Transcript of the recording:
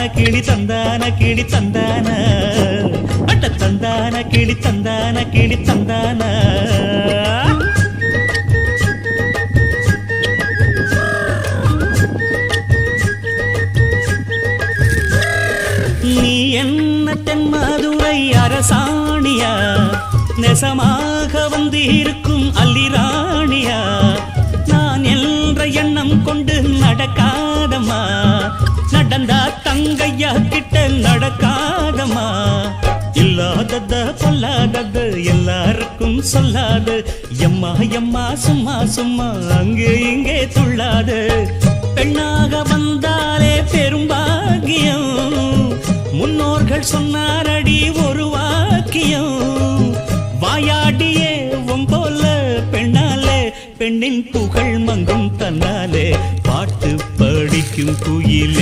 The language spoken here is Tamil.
கிளி தந்தான கிளி தந்தான அட்ட தந்தான கிளி தந்தான கிளி தந்தான நீ என்ன தென் மதுரை அரசாணியா நெசமாக வந்து இருக்கும் அல்லிராணியா நான் என்ற எண்ணம் கொண்டு நடக்காதம்மா நடந்தா தங்கையா கிட்ட நடக்காதம்மா இல்லாதத பொல்லாதது எல்லாருக்கும் சொல்லாது எம்மா எம்மா சும்மா சும்மா அங்கே இங்கே துள்ளாது பெண்ணாக வந்தாலே பெரும்பாகியம் முன்னோர்கள் சொன்னாரடி ஒரு வாக்கியம் வாயாடியே போல பெண்ணாலே பெண்ணின் புகழ் மங்கும் தன்னாலே பாட்டு படிக்கும் குயிலே